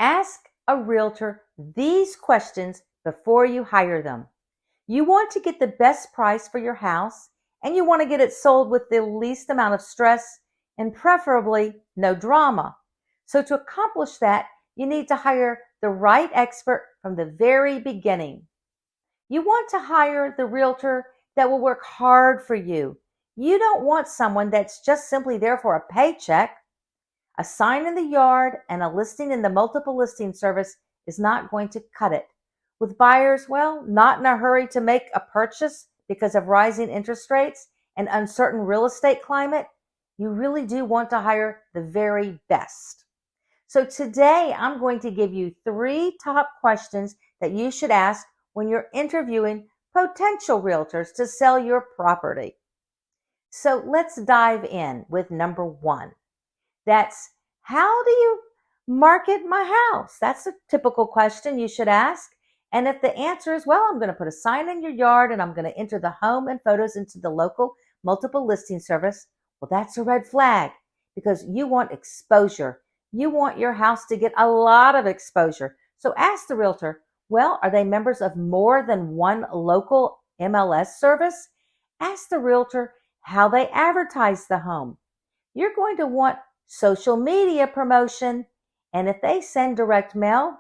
Ask a realtor these questions before you hire them. You want to get the best price for your house, and you want to get it sold with the least amount of stress and preferably no drama. So to accomplish that, you need to hire the right expert from the very beginning. You want to hire the realtor that will work hard for you. You don't want someone that's just simply there for a paycheck. A sign in the yard and a listing in the multiple listing service is not going to cut it. With buyers, well, not in a hurry to make a purchase because of rising interest rates and uncertain real estate climate, you really do want to hire the very best. So today I'm going to give you 3 top questions that you should ask when you're interviewing potential realtors to sell your property. So let's dive in with number 1. That's, how do you market my house? That's a typical question you should ask. And if the answer is, well, I'm going to put a sign in your yard and I'm going to enter the home and photos into the local multiple listing service, well, that's a red flag because you want exposure. You want your house to get a lot of exposure. So ask the realtor, well, are they members of more than one local MLS service? Ask the realtor how they advertise the home. You're going to want social media promotion. And if they send direct mail,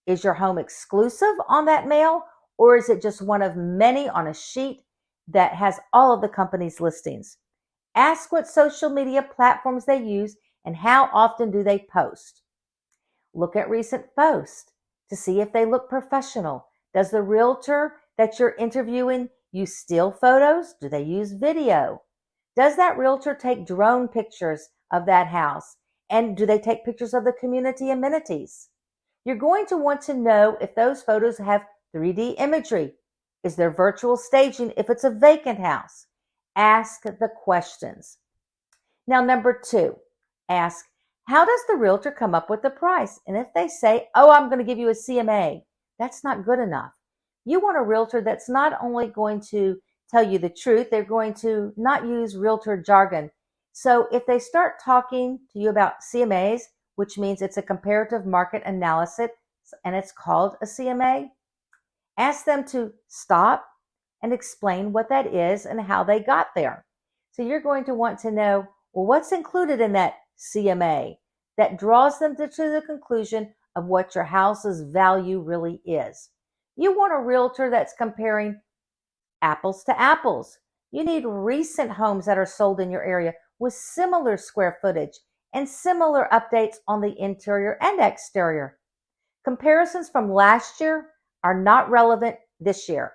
is your home exclusive on that mail, or is it just one of many on a sheet that has all of the company's listings? Ask what social media platforms they use and how often do they post. Look at recent posts to see if they look professional. Does the realtor that you're interviewing use still photos? Do they use video? Does that realtor take drone pictures of that house? And do they take pictures of the community amenities? You're going to want to know if those photos have 3D imagery. Is there virtual staging if it's a vacant house? Ask the questions. Now, number 2, ask, how does the realtor come up with the price? And if they say, oh, I'm going to give you a CMA, that's not good enough. You want a realtor that's not only going to tell you the truth, they're going to not use realtor jargon. So if they start talking to you about CMAs, which means it's a comparative market analysis, and it's called a CMA, ask them to stop and explain what that is and how they got there. So you're going to want to know, well, what's included in that CMA that draws them to the conclusion of what your house's value really is. You want a realtor that's comparing apples to apples. You need recent homes that are sold in your area with similar square footage and similar updates on the interior and exterior. Comparisons from last year are not relevant this year.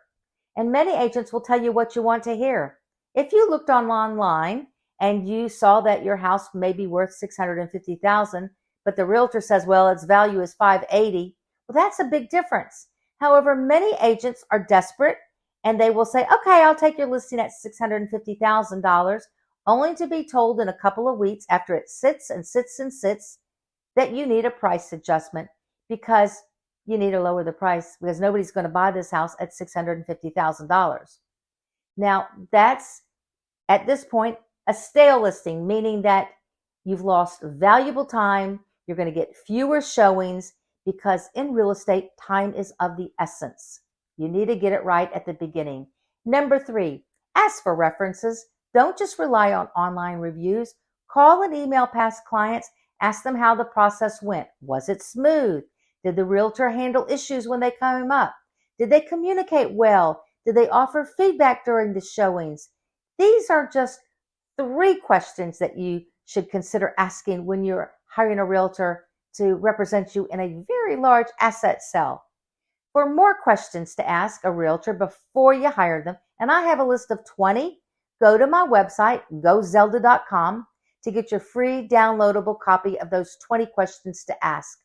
And many agents will tell you what you want to hear. If you looked online and you saw that your house may be worth $650,000, but the realtor says, well, its value is $580,000, well, that's a big difference. However, many agents are desperate and they will say, okay, I'll take your listing at $650,000, only to be told in a couple of weeks after it sits and sits and sits that you need a price adjustment because you need to lower the price because nobody's going to buy this house at $650,000. Now, that's at this point a stale listing, meaning that you've lost valuable time. You're going to get fewer showings because in real estate, time is of the essence. You need to get it right at the beginning. Number 3, ask for references. Don't just rely on online reviews. Call and email past clients. Ask them how the process went. Was it smooth? Did the realtor handle issues when they came up? Did they communicate well? Did they offer feedback during the showings? These are just 3 questions that you should consider asking when you're hiring a realtor to represent you in a very large asset sale. For more questions to ask a realtor before you hire them, and I have a list of 20, go to my website, gozelda.com, to get your free downloadable copy of those 20 questions to ask.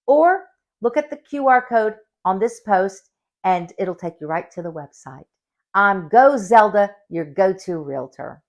Or look at the QR code on this post and it'll take you right to the website. I'm Go Zelda, your go-to realtor.